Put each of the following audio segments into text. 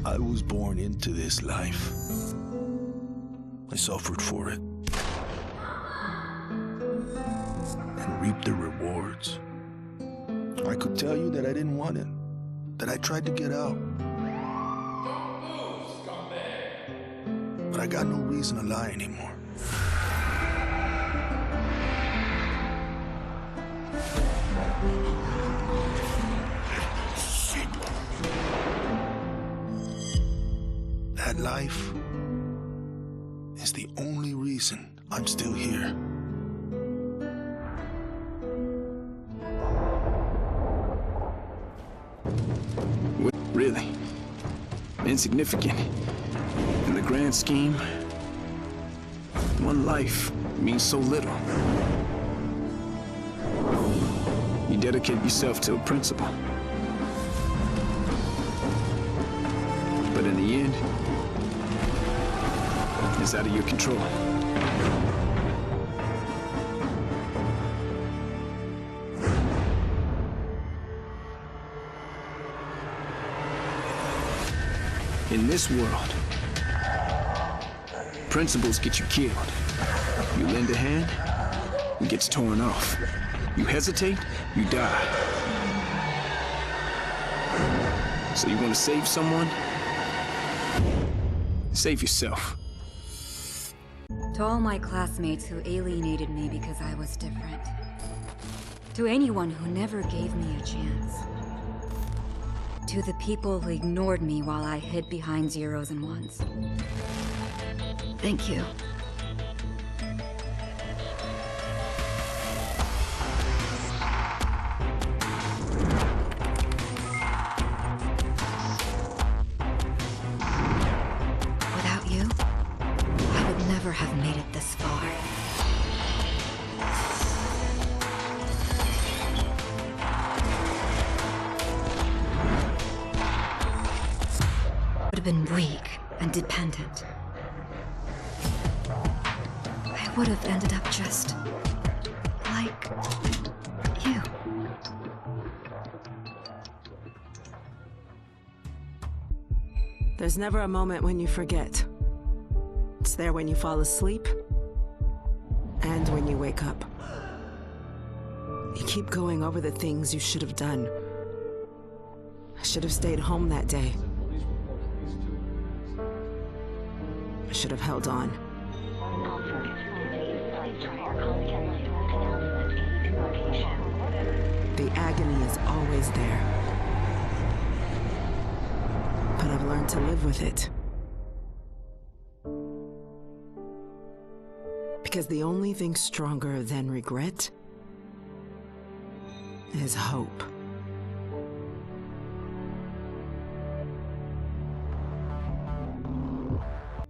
I was born into this life. I suffered for it. And reaped the rewards. I could tell you that I didn't want it. That I tried to get out. But I got no reason to lie anymore. Shit. That life is the only reason I'm still here. Really? Insignificant. In the grand scheme, one life means so little. You dedicate yourself to a principle. But in the end, it's out of your control. In this world, principles get you killed. You lend a hand, it gets torn off. You hesitate, you die. So you want to save someone? Save yourself. To all my classmates who alienated me because I was different. To anyone who never gave me a chance. To the people who ignored me while I hid behind zeros and ones. Thank you. Without you, I would never have made it this far. Would have been weak and dependent. I would have ended up just like you. There's never a moment when you forget. It's there when you fall asleep and when you wake up. You keep going over the things you should have done. I should have stayed home that day. I should have held on. The agony is always there. But I've learned to live with it. Because the only thing stronger than regret is hope.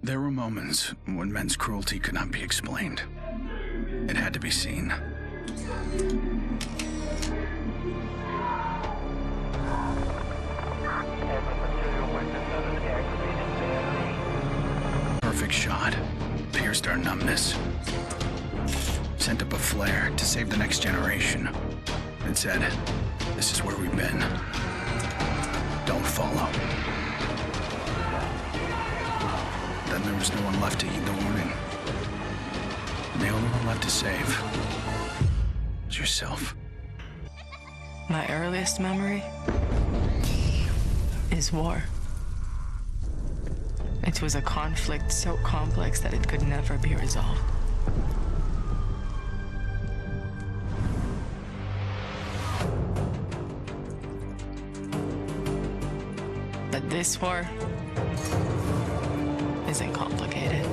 There were moments when men's cruelty could not be explained. It had to be seen. Perfect shot. Pierced our numbness. Sent up a flare to save the next generation. It said, "This is where we've been. Don't follow." Then there was no one left to heed the warning. The only one left to save was yourself. My earliest memory is war. It was a conflict so complex that it could never be resolved. But this war isn't complicated.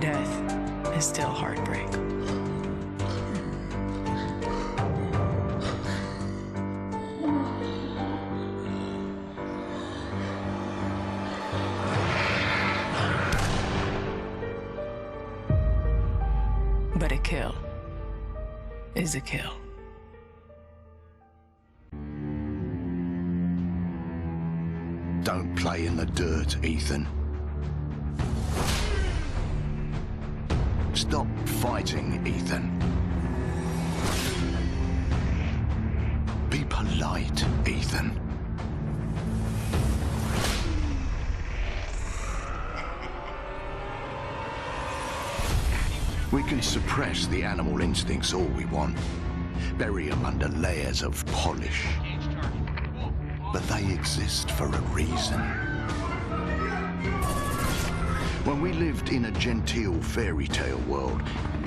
Death is still heartbreak. But a kill is a kill. Don't play in the dirt, Ethan. Stop fighting, Ethan. Be polite, Ethan. We can suppress the animal instincts all we want, bury them under layers of polish. But they exist for a reason. When we lived in a genteel fairy tale world,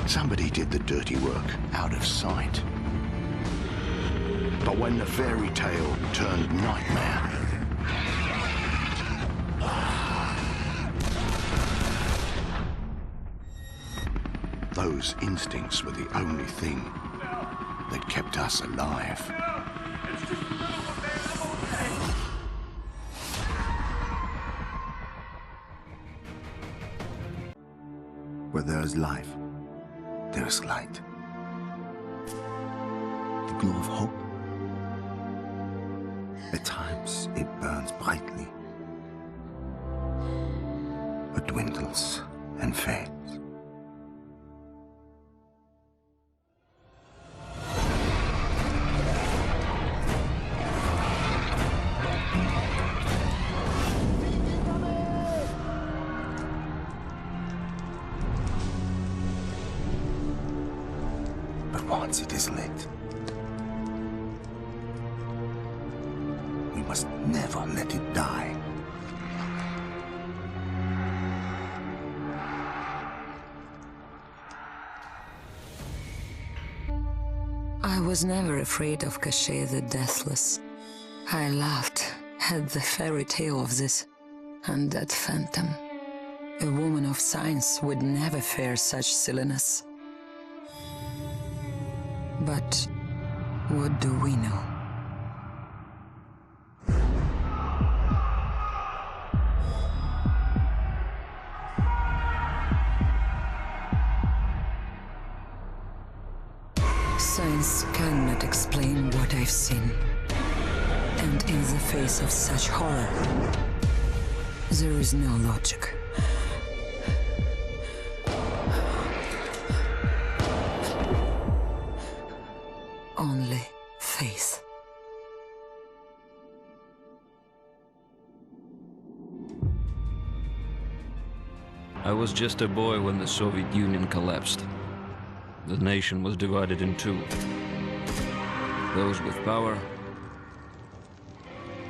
somebody did the dirty work out of sight. But when the fairy tale turned nightmare, those instincts were the only thing that kept us alive. Where there is life, there is light. The glow of hope. At times, it burns brightly, but dwindles and fades. Once it is lit, we must never let it die. I was never afraid of Cachet the Deathless. I laughed at the fairy tale of this undead phantom. A woman of science would never fear such silliness. But what do we know? Science cannot explain what I've seen. And in the face of such horror, there is no logic. Only faith. I was just a boy when the Soviet Union collapsed. The nation was divided in two. Those with power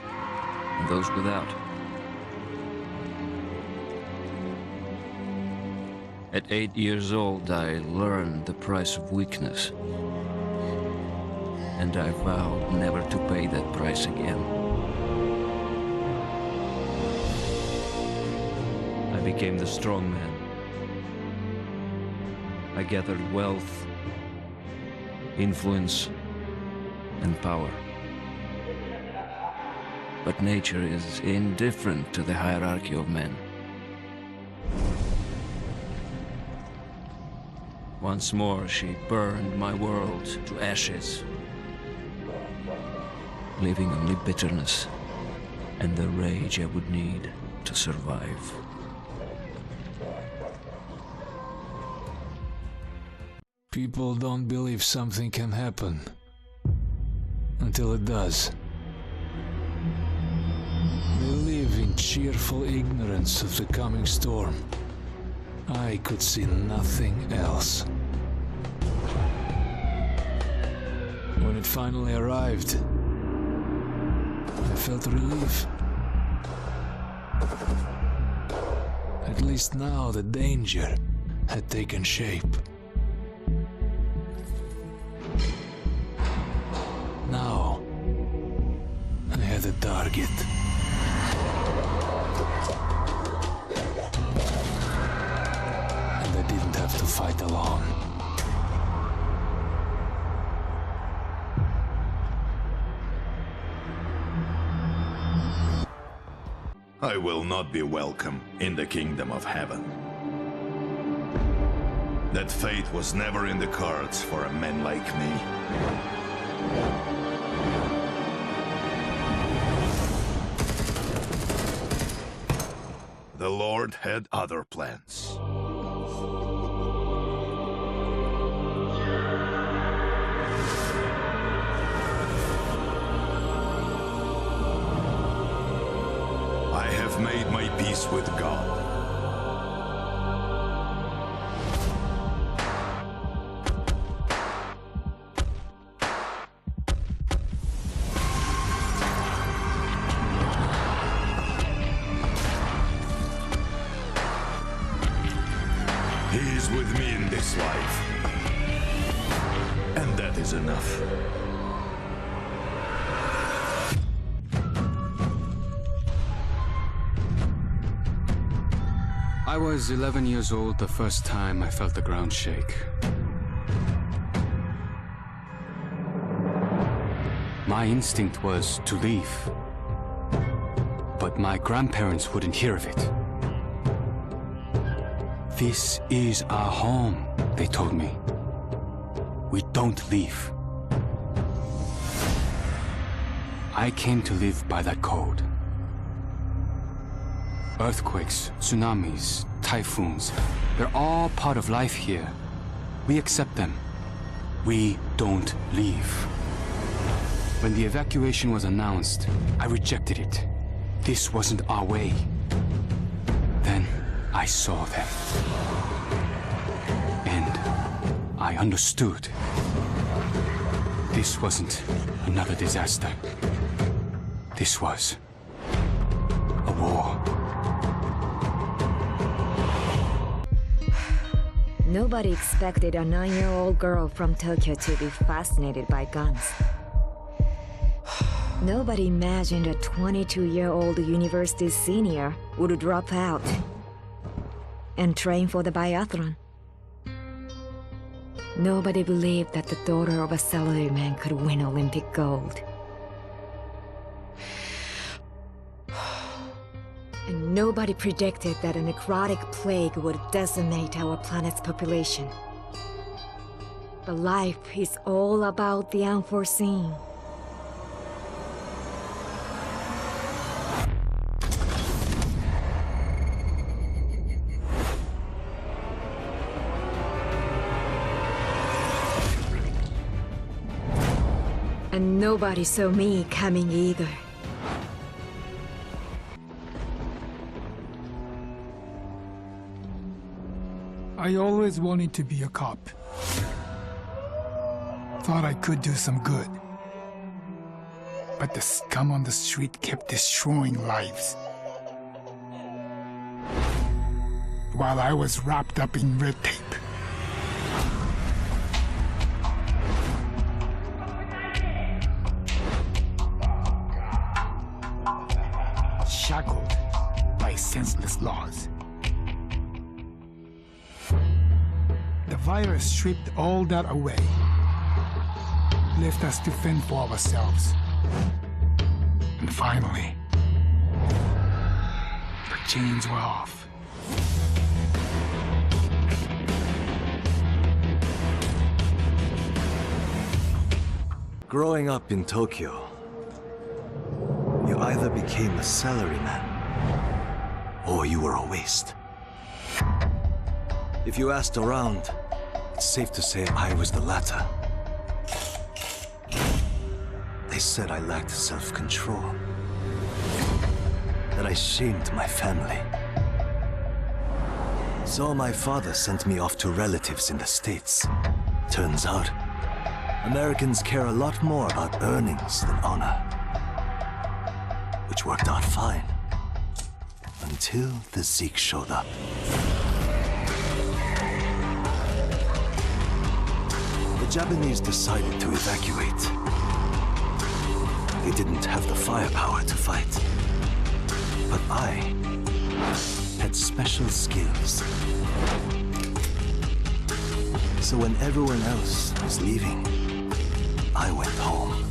and those without. At 8 years old, I learned the price of weakness. And I vowed never to pay that price again. I became the strong man. I gathered wealth, influence, and power. But nature is indifferent to the hierarchy of men. Once more, she burned my world to ashes, leaving only bitterness and the rage I would need to survive. People don't believe something can happen until it does. They live in cheerful ignorance of the coming storm. I could see nothing else. When it finally arrived, I felt relief. At least now the danger had taken shape. Now, I had a target. And I didn't have to fight alone. I will not be welcome in the kingdom of heaven. That fate was never in the cards for a man like me. The Lord had other plans. have made my peace with God. He is with me in this life. And that is enough. I was 11 years old the first time I felt the ground shake. My instinct was to leave, but my grandparents wouldn't hear of it. This is our home, they told me. We don't leave. I came to live by that code. Earthquakes, tsunamis, typhoons, they're all part of life here. We accept them. We don't leave. When the evacuation was announced, I rejected it. This wasn't our way. Then I saw them. And I understood. This wasn't another disaster. This was a war. Nobody expected a 9-year-old girl from Tokyo to be fascinated by guns. Nobody imagined a 22-year-old university senior would drop out and train for the biathlon. Nobody believed that the daughter of a salaryman could win Olympic gold. And nobody predicted that a necrotic plague would decimate our planet's population. But life is all about the unforeseen. And nobody saw me coming either. I always wanted to be a cop. Thought I could do some good. But the scum on the street kept destroying lives. While I was wrapped up in red tape. Shackled by senseless laws. The virus stripped all that away, left us to fend for ourselves. And finally, the chains were off. Growing up in Tokyo, you either became a salaryman or you were a waste. If you asked around, it's safe to say I was the latter. They said I lacked self-control, that I shamed my family. So my father sent me off to relatives in the States. Turns out, Americans care a lot more about earnings than honor. Which worked out fine. Until the Zeke showed up. The Japanese decided to evacuate. They didn't have the firepower to fight. But I had special skills. So when everyone else was leaving, I went home.